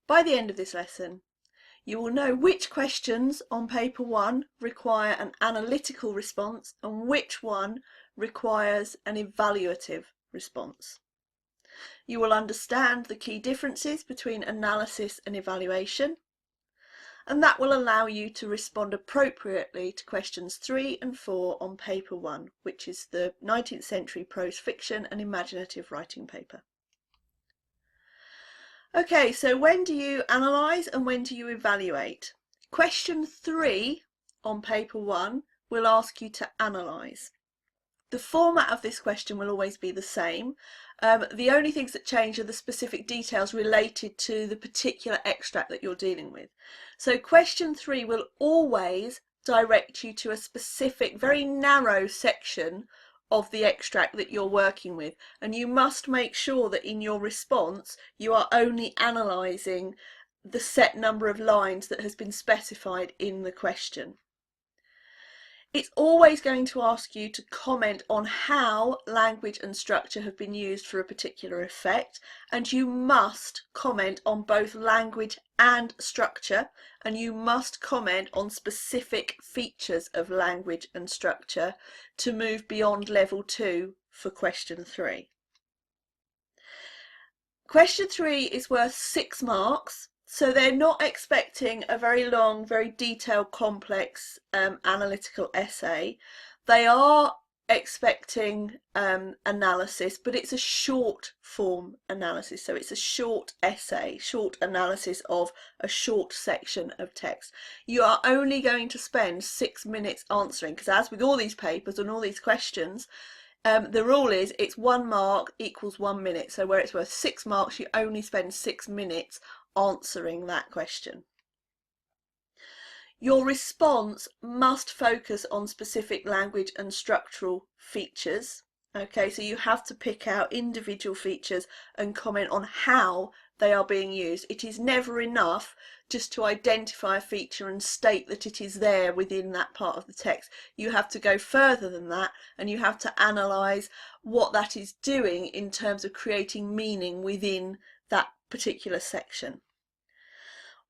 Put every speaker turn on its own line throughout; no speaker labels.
By the end of this lesson, you will know which questions on paper 1 require an analytical response and which one requires an evaluative response. You will understand the key differences between analysis and evaluation, and that will allow you to respond appropriately to questions 3 and 4 on paper 1, which is the 19th century prose fiction and imaginative writing paper. Okay, so when do you analyse and when do you evaluate? Question 3 on paper 1 will ask you to analyse. The format of this question will always be the same. The only things that change are the specific details related to the particular extract that you're dealing with. So question 3 will always direct you to a specific, very narrow section of the extract that you're working with, and you must make sure that in your response you are only analysing the set number of lines that has been specified in the question. It's always going to ask you to comment on how language and structure have been used for a particular effect, and you must comment on both language and structure, and you must comment on specific features of language and structure to move beyond level 2 for question 3. Question 3 is worth 6 marks. So they're not expecting a very long, very detailed, complex analytical essay. They are expecting analysis, but it's a short form analysis. So it's a short essay, short analysis of a short section of text. You are only going to spend 6 minutes answering, because as with all these papers and all these questions, the rule is it's 1 mark equals 1 minute. So where it's worth 6 marks, you only spend 6 minutes answering that question. Your response must focus on specific language and structural features. Okay, so you have to pick out individual features and comment on how they are being used. It is never enough just to identify a feature and state that it is there within that part of the text. You have to go further than that, and you have to analyse what that is doing in terms of creating meaning within that particular section.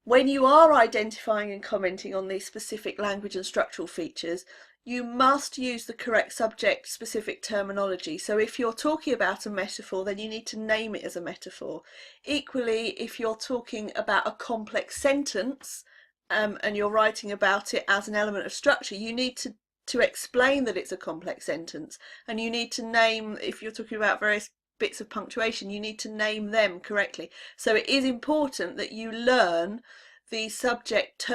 When you are identifying and commenting on these specific language and structural features, you must use the correct subject-specific terminology. So if you're talking about a metaphor, then you need to name it as a metaphor. Equally, if you're talking about a complex sentence and you're writing about it as an element of structure, you need to explain that it's a complex sentence, and you need to name, if you're talking about various bits of punctuation, you need to name them correctly. So it is important that you learn the subject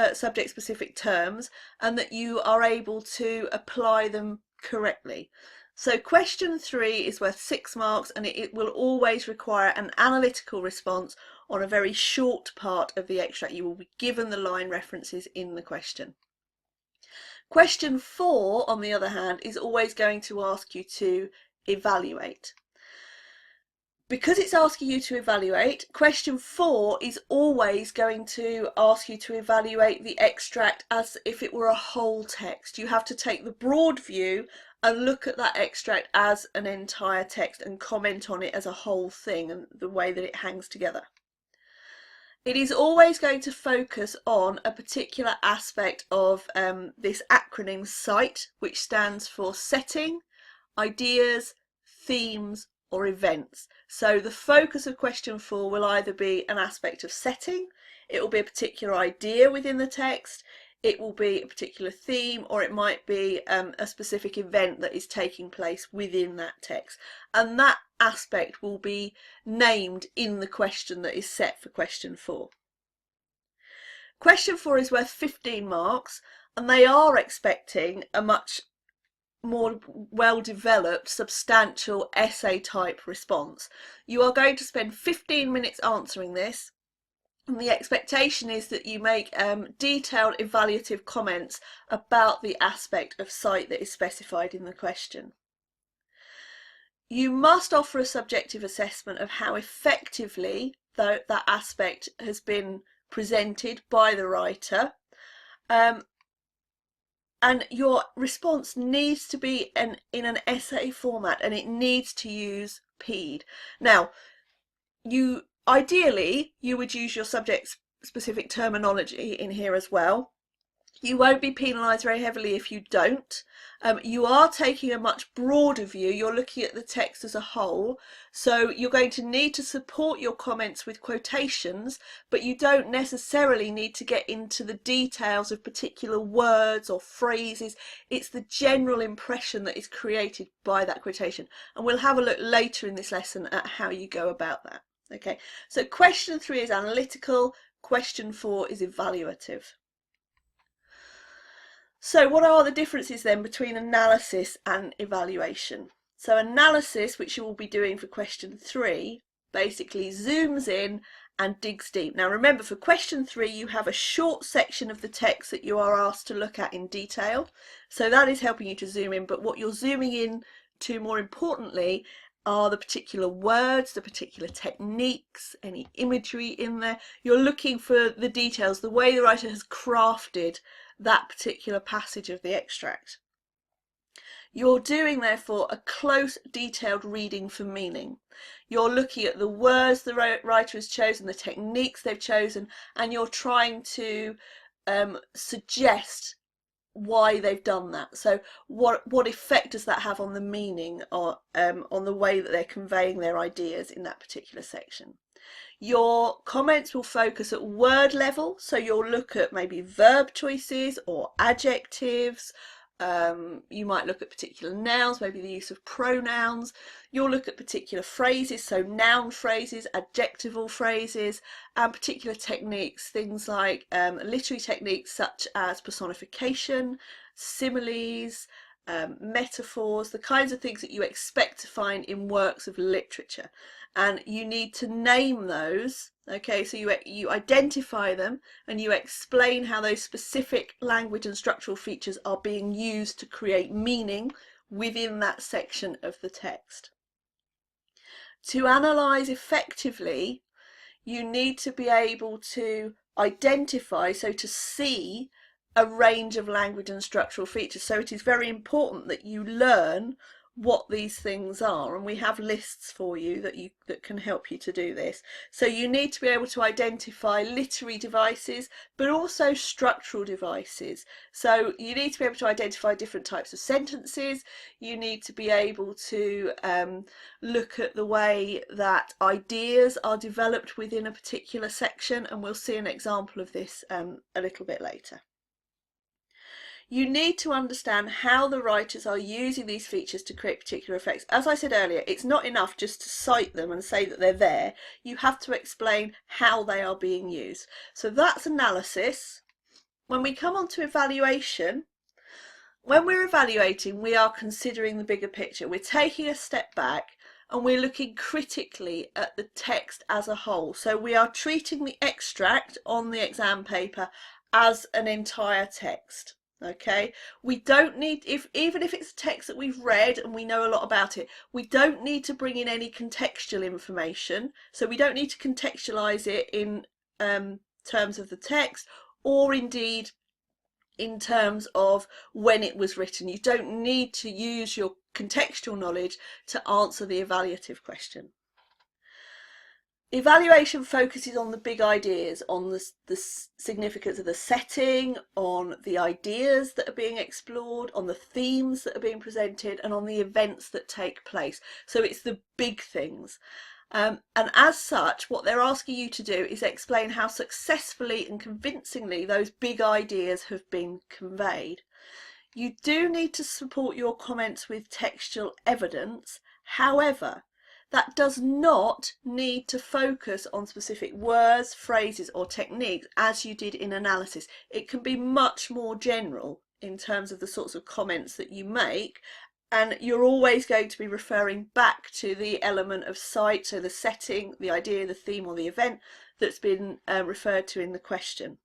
specific terms and that you are able to apply them correctly. So question 3 is worth 6 marks, and it will always require an analytical response on a very short part of the extract. You will be given the line references in the question. Question 4, on the other hand, is always going to ask you to evaluate. Because it's asking you to evaluate, question 4 is always going to ask you to evaluate the extract as if it were a whole text. You have to take the broad view and look at that extract as an entire text and comment on it as a whole thing and the way that it hangs together. It is always going to focus on a particular aspect of this acronym SITE, which stands for setting, ideas, themes, or events. So the focus of question 4 will either be an aspect of setting, it will be a particular idea within the text, it will be a particular theme, or it might be a specific event that is taking place within that text. And that aspect will be named in the question that is set for question 4. Question 4 is worth 15 marks, and they are expecting a much more well-developed, substantial essay type response. You are going to spend 15 minutes answering this, and the expectation is that you make detailed evaluative comments about the aspect of SITE that is specified in the question. You must offer a subjective assessment of how effectively that aspect has been presented by the writer. And your response needs to be in an essay format, and it needs to use PED. Now, you Ideally, you would use your subject specific terminology in here as well. You won't be penalised very heavily if you don't. You are taking a much broader view. You're looking at the text as a whole. So you're going to need to support your comments with quotations, but you don't necessarily need to get into the details of particular words or phrases. It's the general impression that is created by that quotation. And we'll have a look later in this lesson at how you go about that. Okay, so question 3 is analytical, question 4 is evaluative. So what are the differences then between analysis and evaluation? So analysis, which you will be doing for question 3, basically zooms in and digs deep. Now remember, for question 3 you have a short section of the text that you are asked to look at in detail. So that is helping you to zoom in, but what you're zooming in to more importantly are the particular words, the particular techniques, any imagery in there. You're looking for the details, the way the writer has crafted that particular passage of the extract. You're doing therefore a close detailed reading for meaning. You're looking at the words the writer has chosen, the techniques they've chosen, and you're trying to suggest why they've done that. So what effect does that have on the meaning or on the way that they're conveying their ideas in that particular section. Your comments will focus at word level, so you'll look at maybe verb choices or adjectives. You might look at particular nouns, maybe the use of pronouns. You'll look at particular phrases, so noun phrases, adjectival phrases, and particular techniques, things like literary techniques such as personification, similes, metaphors, the kinds of things that you expect to find in works of literature. And you need to name those, okay, so you identify them and you explain how those specific language and structural features are being used to create meaning within that section of the text. To analyse effectively, you need to be able to identify, so to see a range of language and structural features. So it is very important that you learn what these things are, and we have lists for you that can help you to do this. So you need to be able to identify literary devices but also structural devices. So you need to be able to identify different types of sentences. You need to be able to look at the way that ideas are developed within a particular section, and we'll see an example of this a little bit later. You need to understand how the writers are using these features to create particular effects. As I said earlier, it's not enough just to cite them and say that they're there. You have to explain how they are being used. So that's analysis. When we come on to evaluation, when we're evaluating, we are considering the bigger picture. We're taking a step back and we're looking critically at the text as a whole. So we are treating the extract on the exam paper as an entire text. Okay, we don't need, even if it's a text that we've read and we know a lot about it, we don't need to bring in any contextual information. So we don't need to contextualize it in terms of the text, or indeed in terms of when it was written. You don't need to use your contextual knowledge to answer the evaluative question. Evaluation focuses on the big ideas, on the significance of the setting, on the ideas that are being explored, on the themes that are being presented, and on the events that take place. So it's the big things. And as such, what they're asking you to do is explain how successfully and convincingly those big ideas have been conveyed. You do need to support your comments with textual evidence. However, that does not need to focus on specific words, phrases or techniques as you did in analysis. It can be much more general in terms of the sorts of comments that you make, and you're always going to be referring back to the element of site, so the setting, the idea, the theme or the event that's been referred to in the question.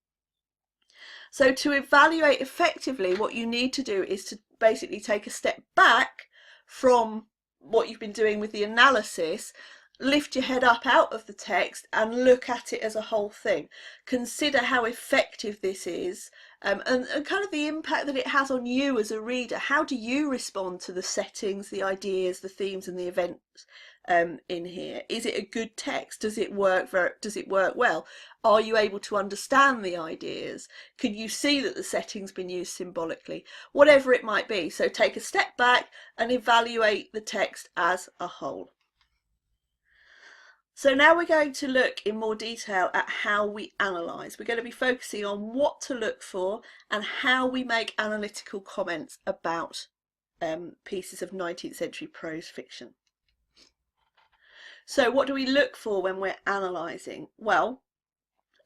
So to evaluate effectively, what you need to do is to basically take a step back from what you've been doing with the analysis, lift your head up out of the text and look at it as a whole thing. Consider how effective this is and kind of the impact that it has on you as a reader. How do you respond to the settings, the ideas, the themes and the events in here? Is it a good text? Does it work well? Are you able to understand the ideas? Can you see that the setting's been used symbolically? Whatever it might be. So take a step back and evaluate the text as a whole. So now we're going to look in more detail at how we analyse. We're going to be focusing on what to look for and how we make analytical comments about pieces of 19th century prose fiction. So what do we look for when we're analysing? Well,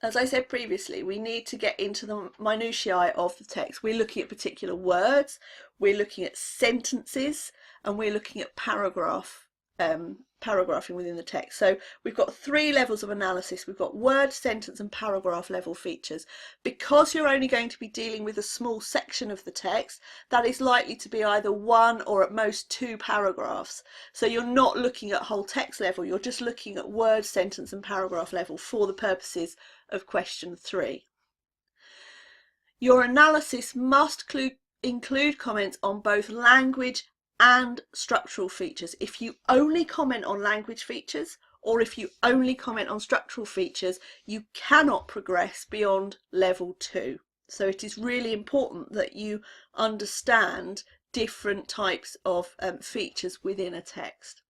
as I said previously, we need to get into the minutiae of the text. We're looking at particular words, we're looking at sentences, and we're looking at paragraphing within the text. So we've got 3 levels of analysis. We've got word, sentence and paragraph level features. Because you're only going to be dealing with a small section of the text, that is likely to be either 1 or at most 2 paragraphs. So you're not looking at whole text level, you're just looking at word, sentence and paragraph level for the purposes of question 3. Your analysis must include comments on both language and structural features. If you only comment on language features or if you only comment on structural features, you cannot progress beyond level 2. So it is really important that you understand different types of features within a text.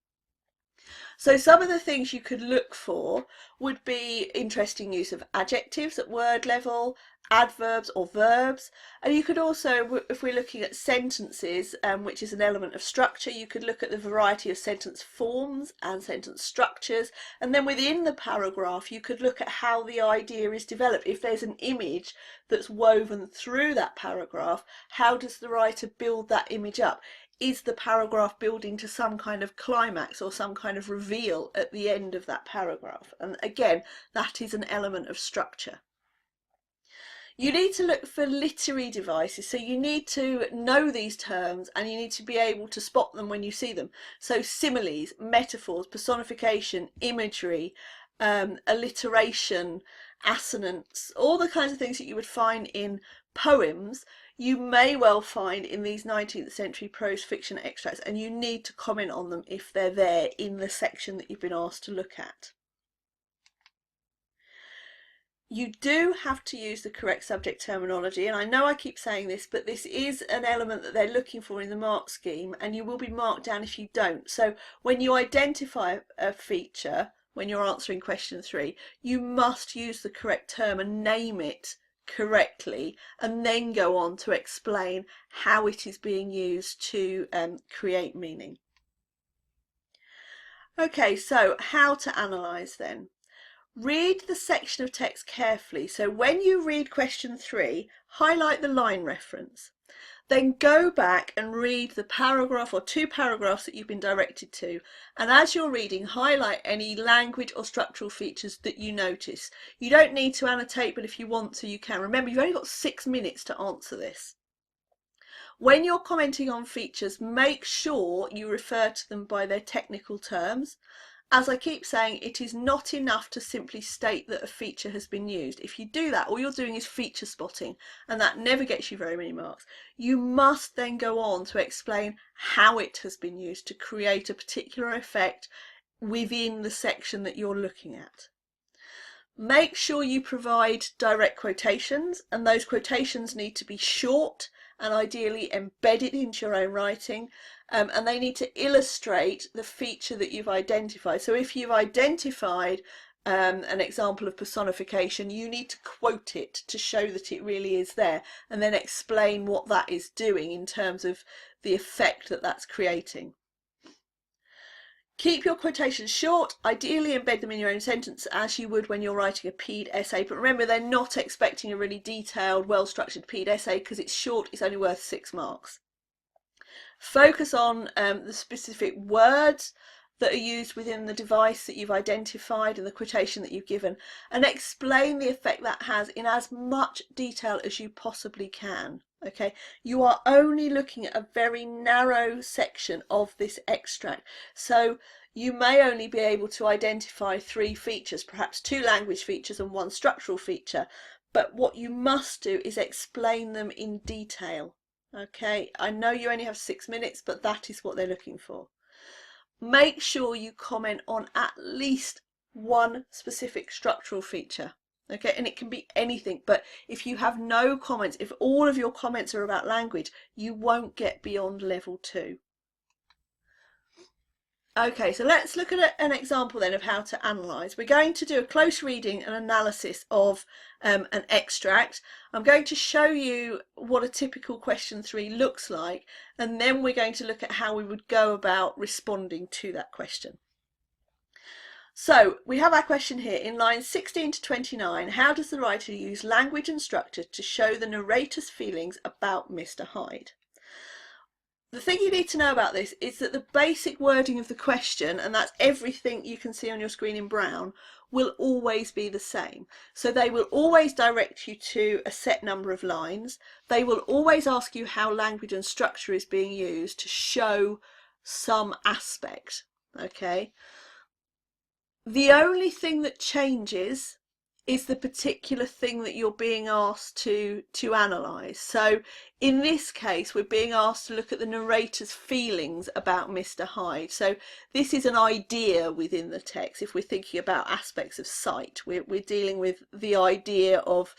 So some of the things you could look for would be interesting use of adjectives at word level, adverbs or verbs, and you could also, if we're looking at sentences, which is an element of structure, you could look at the variety of sentence forms and sentence structures, and then within the paragraph you could look at how the idea is developed. If there's an image that's woven through that paragraph, how does the writer build that image up? Is the paragraph building to some kind of climax or some kind of reveal at the end of that paragraph? And again, that is an element of structure. You need to look for literary devices, so you need to know these terms and you need to be able to spot them when you see them. So similes, metaphors, personification, imagery, alliteration, assonance, all the kinds of things that you would find in poems, you may well find in these 19th century prose fiction extracts, and you need to comment on them if they're there in the section that you've been asked to look at. You do have to use the correct subject terminology, and I know I keep saying this, but this is an element that they're looking for in the mark scheme, and you will be marked down if you don't. So when you identify a feature, when you're answering question 3, you must use the correct term and name it correctly, and then go on to explain how it is being used to create meaning. Okay, so how to analyse then? Read the section of text carefully. So when you read question 3, highlight the line reference. Then go back and read the paragraph or 2 paragraphs that you've been directed to. And as you're reading, highlight any language or structural features that you notice. You don't need to annotate, but if you want to, you can. Remember, you've only got 6 minutes to answer this. When you're commenting on features, make sure you refer to them by their technical terms. As I keep saying, it is not enough to simply state that a feature has been used. If you do that, all you're doing is feature spotting, and that never gets you very many marks. You must then go on to explain how it has been used to create a particular effect within the section that you're looking at. Make sure you provide direct quotations, and those quotations need to be short and ideally embedded into your own writing, and they need to illustrate the feature that you've identified. So if you've identified an example of personification, you need to quote it to show that it really is there, and then explain what that is doing in terms of the effect that that's creating. Keep your quotations short, ideally embed them in your own sentence as you would when you're writing a PED essay, but remember they're not expecting a really detailed, well-structured PED essay because it's short, it's only worth 6 marks. Focus on the specific words that are used within the device that you've identified and the quotation that you've given, and explain the effect that has in as much detail as you possibly can. Okay, you are only looking at a very narrow section of this extract, so you may only be able to identify 3 features, perhaps 2 language features and 1 structural feature, but what you must do is explain them in detail. Okay, I know you only have 6 minutes, but that is what they're looking for. make sure you comment on at least one specific structural feature. Okay, and it can be anything, but if you have no comments, if all of your comments are about language, you won't get beyond level 2. Okay, so let's look at an example then of how to analyse. We're going to do a close reading and analysis of an extract. I'm going to show you what a typical question 3 looks like, and then we're going to look at how we would go about responding to that question. So we have our question here in lines 16 to 29. How does the writer use language and structure to show the narrator's feelings about Mr. Hyde? The thing you need to know about this is that the basic wording of the question, and that's everything you can see on your screen in brown, will always be the same. So they will always direct you to a set number of lines. They will always ask you how language and structure is being used to show some aspect. Okay. The only thing that changes is the particular thing that you're being asked to analyse. So in this case, we're being asked to look at the narrator's feelings about Mr. Hyde. So this is an idea within the text. If we're thinking about aspects of sight, we're dealing with the idea of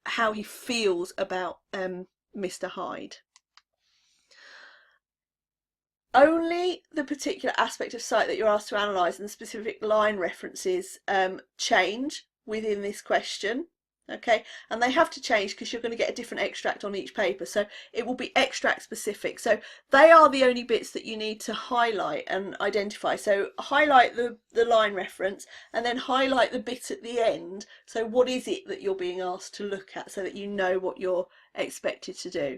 how he feels about Mr. Hyde. Only the particular aspect of sight that you're asked to analyse and the specific line references change within this question. Okay, and they have to change because you're going to get a different extract on each paper, so it will be extract specific. So they are the only bits that you need to highlight and identify. So highlight the line reference and then highlight the bit at the end. So what is it that you're being asked to look at so that you know what you're expected to do.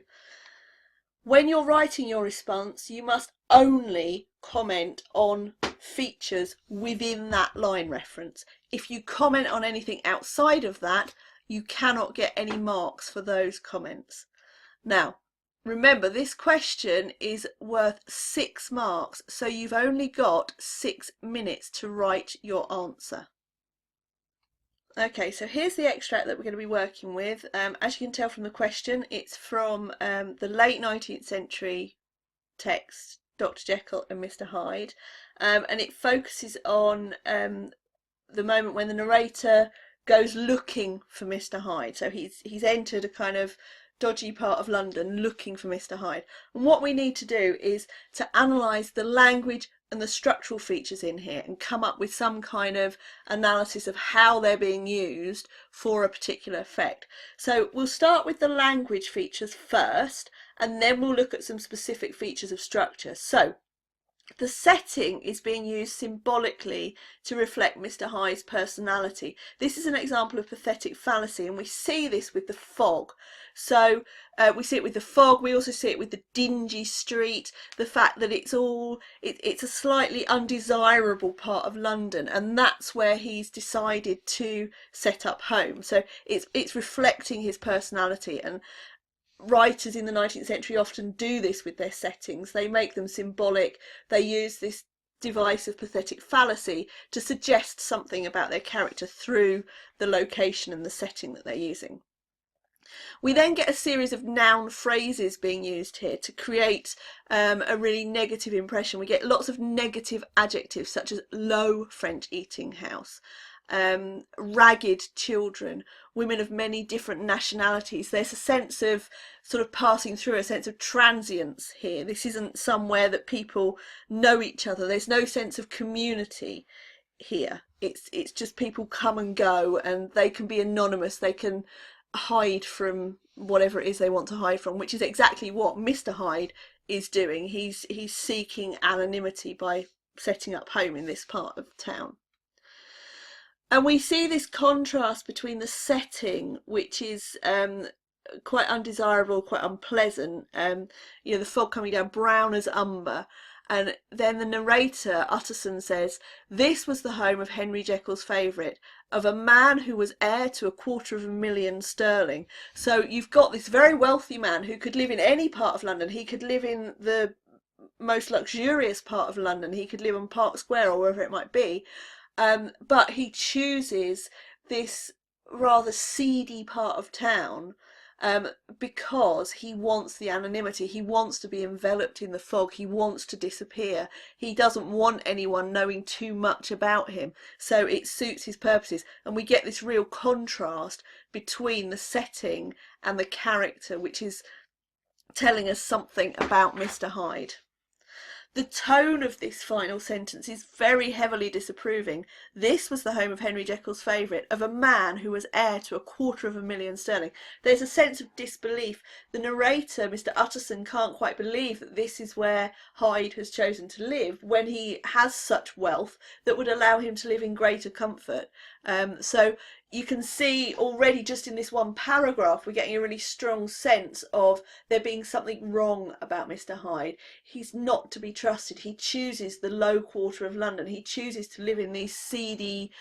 When you're writing your response, you must only comment on features within that line reference. If you comment on anything outside of that, you cannot get any marks for those comments. Now, remember, this question is worth 6 marks, so you've only got 6 minutes to write your answer. Okay, so here's the extract that we're going to be working with. As you can tell from the question, it's from the late 19th century text, Dr. Jekyll and Mr. Hyde, and it focuses on the moment when the narrator goes looking for Mr. Hyde. So he's entered a kind of dodgy part of London looking for Mr. Hyde. And what we need to do is to analyse the language and the structural features in here and come up with some kind of analysis of how they're being used for a particular effect. So we'll start with the language features first, and then we'll look at some specific features of structure. So the setting is being used symbolically to reflect Mr. Hyde's personality. This is an example of pathetic fallacy, and we see this with the fog. So we see it with the fog, we also see it with the dingy street, the fact that it's a slightly undesirable part of London, and that's where he's decided to set up home. So it's reflecting his personality, and writers in the 19th century often do this with their settings. They make them symbolic. They use this device of pathetic fallacy to suggest something about their character through the location and the setting that they're using. We then get a series of noun phrases being used here to create a really negative impression. We get lots of negative adjectives such as low French eating house, ragged children, women of many different nationalities. There's a sense of sort of passing through, a sense of transience here. This isn't somewhere that people know each other. There's no sense of community here. It's just people come and go, and they can be anonymous. They can hide from whatever it is they want to hide from, which is exactly what Mr. Hyde is doing. He's seeking anonymity by setting up home in this part of town. And we see this contrast between the setting, which is quite undesirable, quite unpleasant, you know, the fog coming down, brown as umber, and then the narrator, Utterson, says, "This was the home of Henry Jekyll's favourite, of a man who was heir to £250,000 sterling." So you've got this very wealthy man who could live in any part of London. He could live in the most luxurious part of London. He could live on Park Square or wherever it might be. But he chooses this rather seedy part of town because he wants the anonymity. He wants to be enveloped in the fog. He wants to disappear. He doesn't want anyone knowing too much about him, so it suits his purposes. And we get this real contrast between the setting and the character, which is telling us something about Mr. Hyde. The tone of this final sentence is very heavily disapproving. This was the home of Henry Jekyll's favourite, of a man who was heir to £250,000 sterling. There's a sense of disbelief. The narrator, Mr. Utterson, can't quite believe that this is where Hyde has chosen to live when he has such wealth that would allow him to live in greater comfort. So you can see already just in this one paragraph we're getting a really strong sense of there being something wrong about Mr. Hyde. He's not to be trusted. He chooses the low quarter of London. He chooses to live in these seedy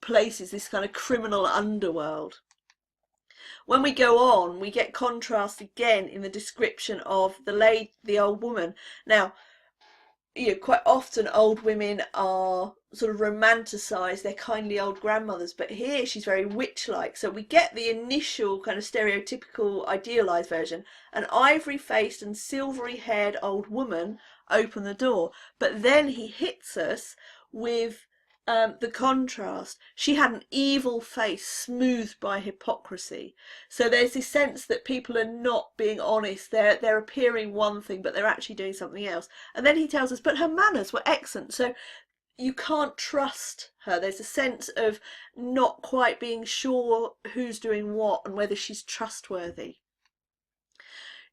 places, this kind of criminal underworld. When we go on, we get contrast again in the description of the old woman. Now, quite often old women are sort of romanticised, they're kindly old grandmothers, but here she's very witch-like. So we get the initial kind of stereotypical idealised version. An ivory-faced and silvery-haired old woman opened the door, but then he hits us with the contrast. She had an evil face smoothed by hypocrisy. So there's this sense that people are not being honest. They're appearing one thing, but they're actually doing something else. And then he tells us, but her manners were excellent. So you can't trust her. There's a sense of not quite being sure who's doing what and whether she's trustworthy.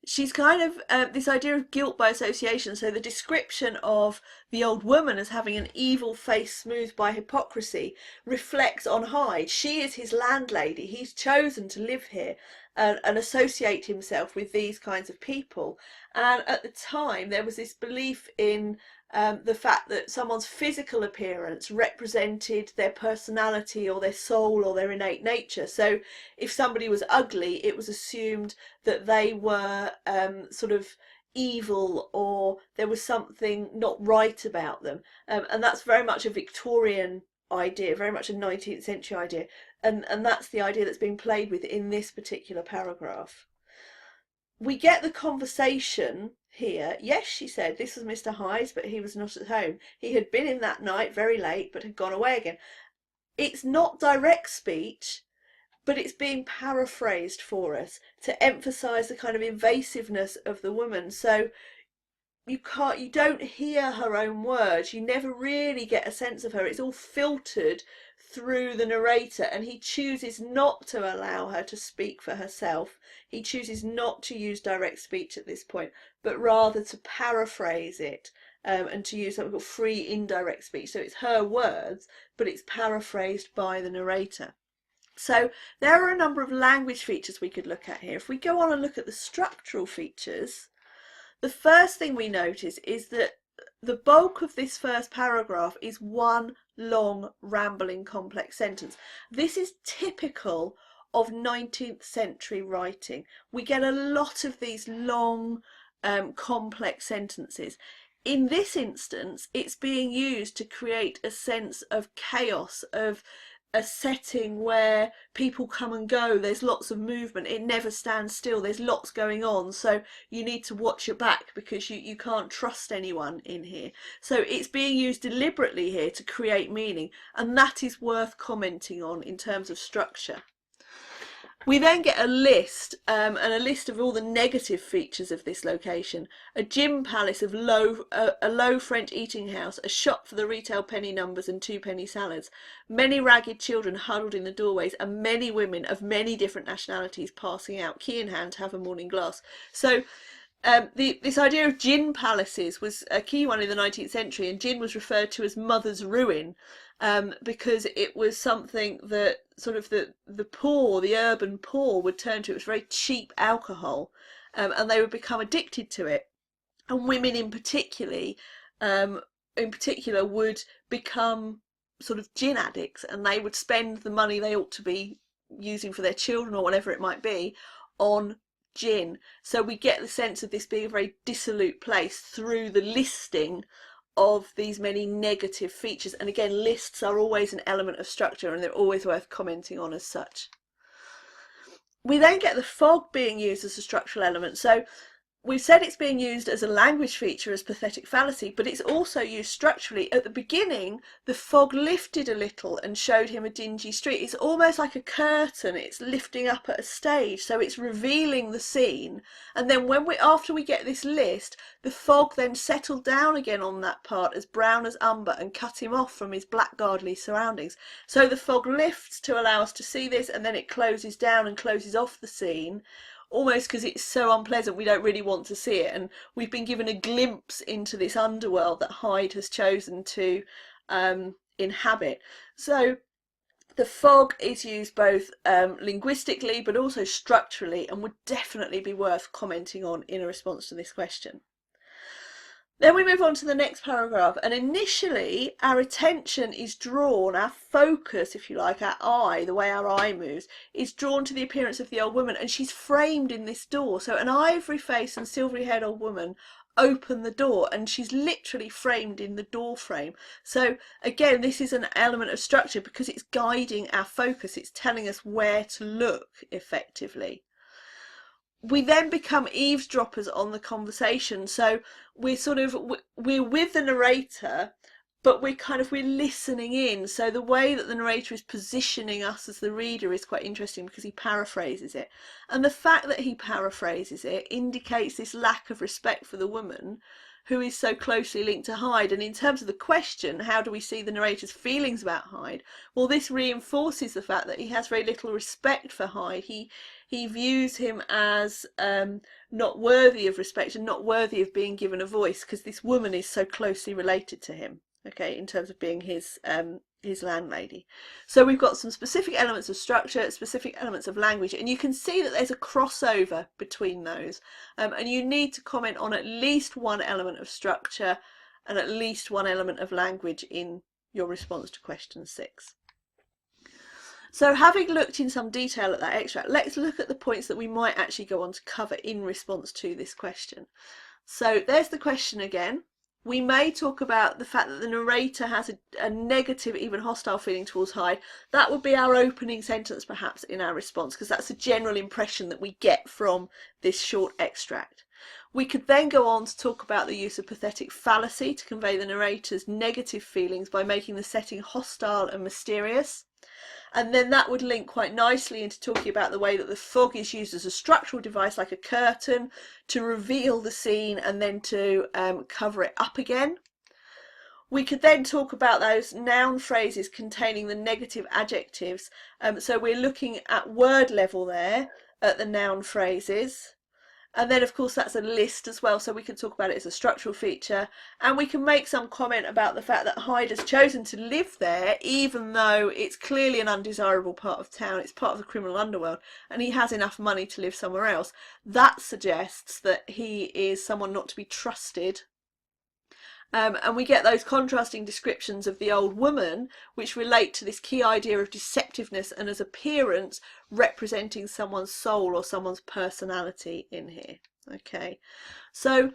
She's kind of this idea of guilt by association. So the description of the old woman as having an evil face smoothed by hypocrisy reflects on Hyde. She is his landlady. He's chosen to live here and associate himself with these kinds of people. And at the time there was this belief in the fact that someone's physical appearance represented their personality or their soul or their innate nature. So if somebody was ugly, it was assumed that they were sort of evil, or there was something not right about them. And that's very much a Victorian idea, very much a 19th century idea. And that's the idea that's being played with in this particular paragraph. We get the conversation here. Yes, she said, this was Mr. Hyde, but he was not at home. He had been in that night very late, but had gone away again. It's not direct speech, but it's being paraphrased for us to emphasise the kind of invasiveness of the woman. So you don't hear her own words. You never really get a sense of her. It's all filtered through the narrator, and he chooses not to allow her to speak for herself. He chooses not to use direct speech at this point, but rather to paraphrase it and to use something called free indirect speech. So it's her words, but it's paraphrased by the narrator. So there are a number of language features we could look at here. If we go on and look at the structural features, the first thing we notice is that the bulk of this first paragraph is one long, rambling, complex sentence. This is typical of 19th century writing. We get a lot of these long, complex sentences. In this instance, it's being used to create a sense of chaos, of a setting where people come and go, there's lots of movement, it never stands still, there's lots going on, so you need to watch your back because you can't trust anyone in here. So it's being used deliberately here to create meaning, and that is worth commenting on in terms of structure. We then get a list, and a list of all the negative features of this location. A gin palace of a low French eating house, a shop for the retail penny numbers and two-penny salads, many ragged children huddled in the doorways, and many women of many different nationalities passing out, key in hand to have a morning glass. So this idea of gin palaces was a key one in the 19th century, and gin was referred to as mother's ruin, because it was something that sort of the poor, the urban poor, would turn to. It was very cheap alcohol, and they would become addicted to it. And women in particular would become sort of gin addicts, and they would spend the money they ought to be using for their children or whatever it might be on gin. So we get the sense of this being a very dissolute place through the listing of these many negative features. And again, lists are always an element of structure, and they're always worth commenting on as such. We then get the fog being used as a structural element. So we've said it's being used as a language feature as pathetic fallacy, but it's also used structurally. At the beginning, the fog lifted a little and showed him a dingy street. It's almost like a curtain. It's lifting up at a stage, so it's revealing the scene. And then after we get this list, the fog then settled down again on that part as brown as umber and cut him off from his blackguardly surroundings. So the fog lifts to allow us to see this, and then it closes down and closes off the scene, almost because it's so unpleasant we don't really want to see it, and we've been given a glimpse into this underworld that Hyde has chosen to inhabit. So the fog is used both linguistically but also structurally, and would definitely be worth commenting on in a response to this question. Then we move on to the next paragraph, and initially our attention is drawn, our focus, if you like, our eye, the way our eye moves, is drawn to the appearance of the old woman, and she's framed in this door. So an ivory face and silvery haired old woman open the door, and she's literally framed in the door frame. So again, this is an element of structure because it's guiding our focus, it's telling us where to look effectively. We then become eavesdroppers on the conversation. So we're with the narrator, but we're listening in. So the way that the narrator is positioning us as the reader is quite interesting because he paraphrases it. And the fact that he paraphrases it indicates this lack of respect for the woman who is so closely linked to Hyde. And in terms of the question, how do we see the narrator's feelings about Hyde? Well, this reinforces the fact that he has very little respect for Hyde. He views him as not worthy of respect and not worthy of being given a voice because this woman is so closely related to him, okay, in terms of being his landlady. So we've got some specific elements of structure, specific elements of language, and you can see that there's a crossover between those, and you need to comment on at least one element of structure and at least one element of language in your response to question 6. So having looked in some detail at that extract, let's look at the points that we might actually go on to cover in response to this question. So there's the question again. We may talk about the fact that the narrator has a negative, even hostile feeling towards Hyde. That would be our opening sentence perhaps in our response, because that's a general impression that we get from this short extract. We could then go on to talk about the use of pathetic fallacy to convey the narrator's negative feelings by making the setting hostile and mysterious. And then that would link quite nicely into talking about the way that the fog is used as a structural device, like a curtain, to reveal the scene and then to cover it up again. We could then talk about those noun phrases containing the negative adjectives. So we're looking at word level there at the noun phrases. And then, of course, that's a list as well, so we can talk about it as a structural feature. And we can make some comment about the fact that Hyde has chosen to live there, even though it's clearly an undesirable part of town. It's part of the criminal underworld, and he has enough money to live somewhere else. That suggests that he is someone not to be trusted. And we get those contrasting descriptions of the old woman, which relate to this key idea of deceptiveness and as appearance representing someone's soul or someone's personality in here. Okay, so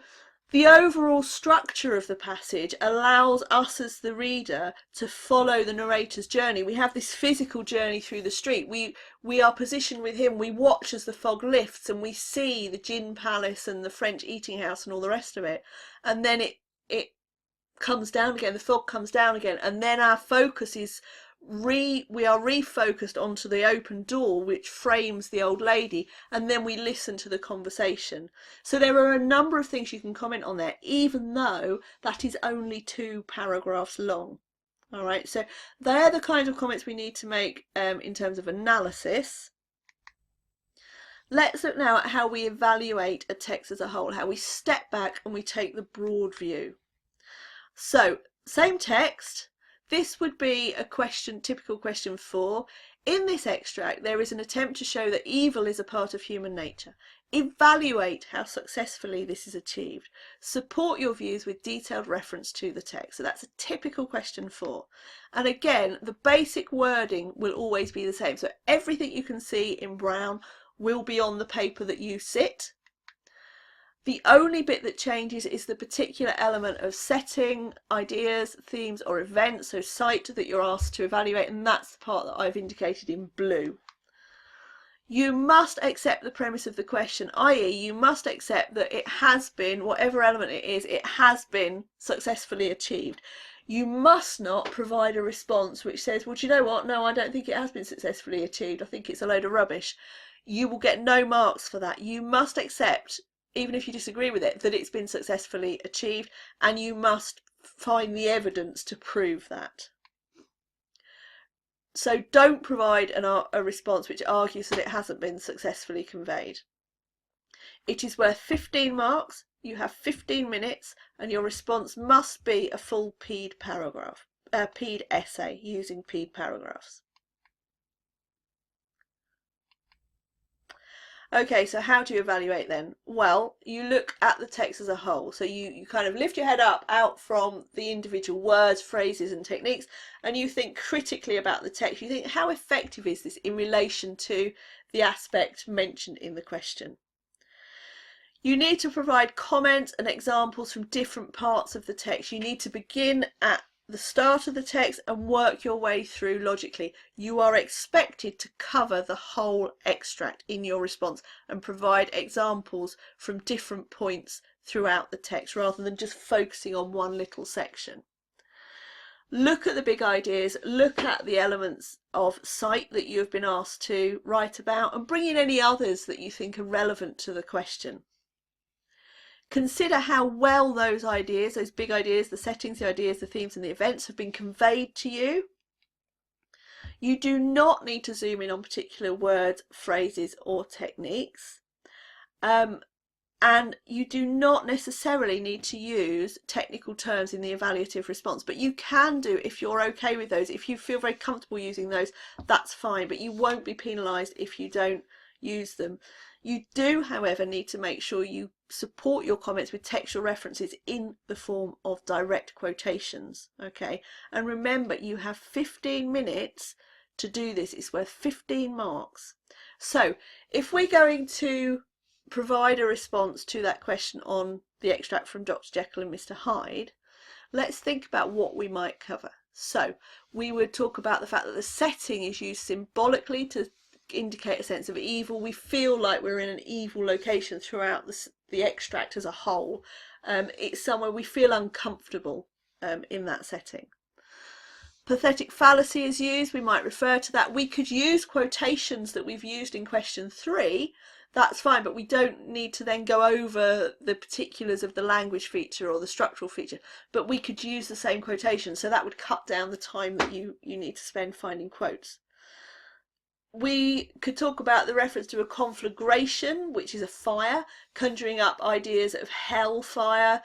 the overall structure of the passage allows us as the reader to follow the narrator's journey. We have this physical journey through the street. We are positioned with him. We watch as the fog lifts and we see the gin palace and the French eating house and all the rest of it. And then it comes down again, the fog comes down again, and then our focus is we are refocused onto the open door which frames the old lady, and then we listen to the conversation. So there are a number of things you can comment on there, even though that is only 2 paragraphs long. All right, so they're the kind of comments we need to make in terms of analysis. Let's look now at how we evaluate a text as a whole, how we step back and we take the broad view. So, same text. This would be a question, typical question 4. In this extract, there is an attempt to show that evil is a part of human nature. Evaluate how successfully this is achieved. Support your views with detailed reference to the text. So that's a typical question 4. And again, the basic wording will always be the same. So everything you can see in brown will be on the paper that you sit. The only bit that changes is the particular element of setting, ideas, themes or events, so site that you're asked to evaluate, and that's the part that I've indicated in blue. You must accept the premise of the question, i.e. you must accept that it has been, whatever element it is, it has been successfully achieved. You must not provide a response which says, well, do you know what? No, I don't think it has been successfully achieved. I think it's a load of rubbish. You will get no marks for that. You must accept, even if you disagree with it, that it's been successfully achieved, and you must find the evidence to prove that. So don't provide a response which argues that it hasn't been successfully conveyed. It is worth 15 marks. You have 15 minutes, and your response must be a full PED paragraph, PED essay using PED paragraphs. Okay, so how do you evaluate then? Well, you look at the text as a whole. So you kind of lift your head up out from the individual words, phrases and techniques, and you think critically about the text. You think, how effective is this in relation to the aspect mentioned in the question? You need to provide comments and examples from different parts of the text. You need to begin at the start of the text and work your way through logically. You are expected to cover the whole extract in your response and provide examples from different points throughout the text rather than just focusing on one little section. Look at the big ideas, look at the elements of sight that you have been asked to write about, and bring in any others that you think are relevant to the question. Consider how well those ideas, those big ideas, the settings, the ideas, the themes and the events have been conveyed to you. You do not need to zoom in on particular words, phrases or techniques. And you do not necessarily need to use technical terms in the evaluative response, but you can do if you're okay with those. If you feel very comfortable using those, that's fine, but you won't be penalised if you don't use them. You do, however, need to make sure you support your comments with textual references in the form of direct quotations, okay? And remember, you have 15 minutes to do this. It's worth 15 marks. So if we're going to provide a response to that question on the extract from Dr. Jekyll and Mr. Hyde, let's think about what we might cover. So we would talk about the fact that the setting is used symbolically to indicate a sense of evil. We feel like we're in an evil location throughout the extract as a whole. It's somewhere we feel uncomfortable in that setting. Pathetic fallacy is used. We might refer to that. We could use quotations that we've used in question 3. That's fine, but we don't need to then go over the particulars of the language feature or the structural feature, but we could use the same quotation, so that would cut down the time that you need to spend finding quotes. We could talk about the reference to a conflagration, which is a fire, conjuring up ideas of hellfire,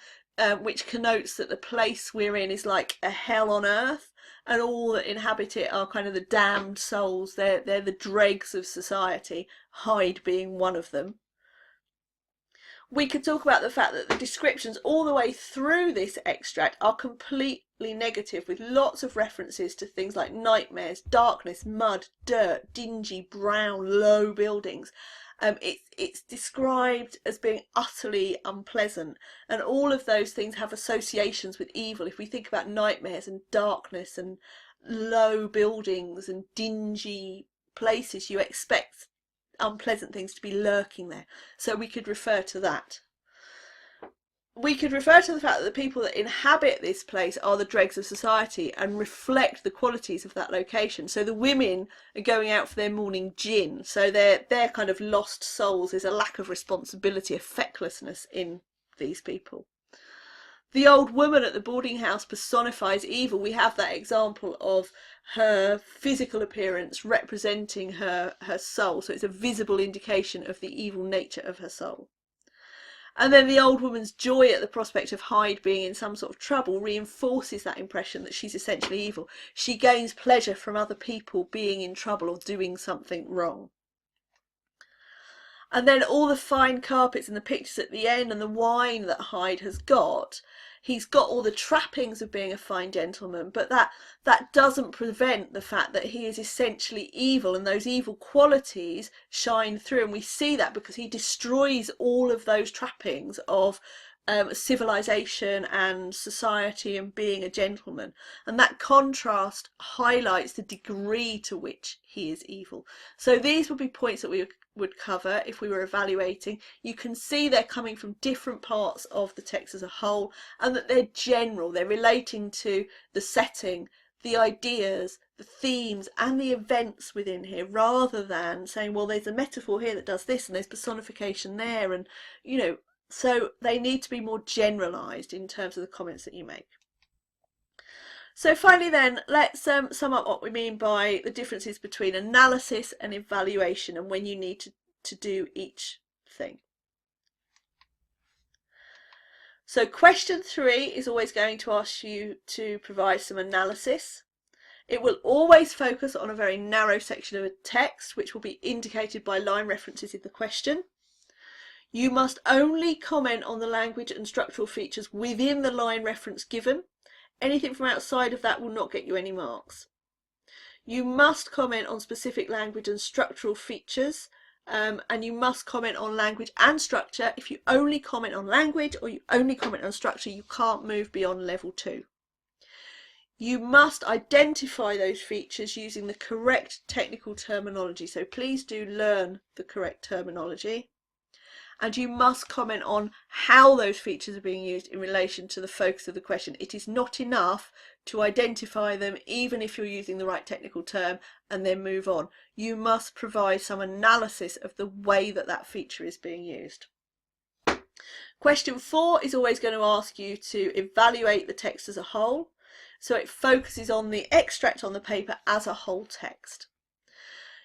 which connotes that the place we're in is like a hell on earth, and all that inhabit it are kind of the damned souls. They're the dregs of society, Hyde being one of them. We could talk about the fact that the descriptions all the way through this extract are completely negative, with lots of references to things like nightmares, darkness, mud, dirt, dingy, brown, low buildings. It's described as being utterly unpleasant, and all of those things have associations with evil. If we think about nightmares and darkness and low buildings and dingy places, you expect unpleasant things to be lurking there. So we could refer to that. We could refer to the fact that the people that inhabit this place are the dregs of society and reflect the qualities of that location. So the women are going out for their morning gin, so they're kind of lost souls. There's a lack of responsibility, a fecklessness in these people. The old woman at the boarding house personifies evil. We have that example of her physical appearance representing her soul, so it's a visible indication of the evil nature of her soul. And then the old woman's joy at the prospect of Hyde being in some sort of trouble reinforces that impression that she's essentially evil. She gains pleasure from other people being in trouble or doing something wrong. And then all the fine carpets and the pictures at the end and the wine that Hyde has got, he's got all the trappings of being a fine gentleman, but that doesn't prevent the fact that he is essentially evil, and those evil qualities shine through, and we see that because he destroys all of those trappings of civilization and society and being a gentleman, and that contrast highlights the degree to which he is evil. So these would be points that we would cover if we were evaluating. You can see they're coming from different parts of the text as a whole, and that they're general, they're relating to the setting, the ideas, the themes and the events within here, rather than saying, well, there's a metaphor here that does this and there's personification there, and you know, so they need to be more generalised in terms of the comments that you make. So finally then, let's sum up what we mean by the differences between analysis and evaluation and when you need to do each thing. So question 3 is always going to ask you to provide some analysis. It will always focus on a very narrow section of a text, which will be indicated by line references in the question. You must only comment on the language and structural features within the line reference given. Anything from outside of that will not get you any marks. You must comment on specific language and structural features, and you must comment on language and structure. If you only comment on language or you only comment on structure, you can't move beyond level 2. You must identify those features using the correct technical terminology, so please do learn the correct terminology. And you must comment on how those features are being used in relation to the focus of the question. It is not enough to identify them, even if you're using the right technical term, and then move on. You must provide some analysis of the way that that feature is being used. Question 4 is always going to ask you to evaluate the text as a whole. So it focuses on the extract on the paper as a whole text.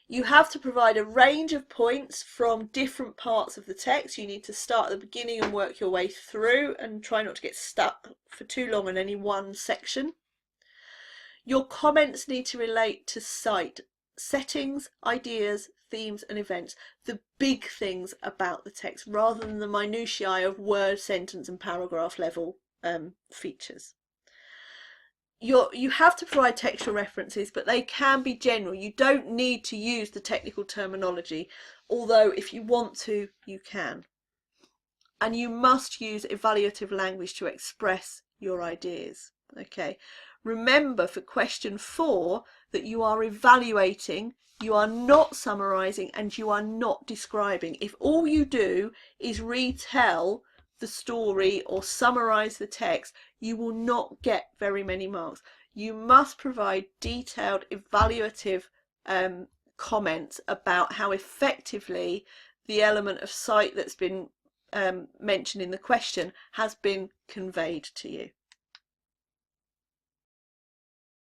You have to provide a range of points from different parts of the text. You need to start at the beginning and work your way through, and try not to get stuck for too long in any one section. Your comments need to relate to settings, ideas, themes and events, the big things about the text, rather than the minutiae of word, sentence and paragraph level features. You have to provide textual references, but they can be general. You don't need to use the technical terminology, although if you want to, you can. And you must use evaluative language to express your ideas. Okay. Remember for question 4 that you are evaluating, you are not summarising and you are not describing. If all you do is retell the story or summarise the text, you will not get very many marks. You must provide detailed evaluative comments about how effectively the element of sight that's been mentioned in the question has been conveyed to you.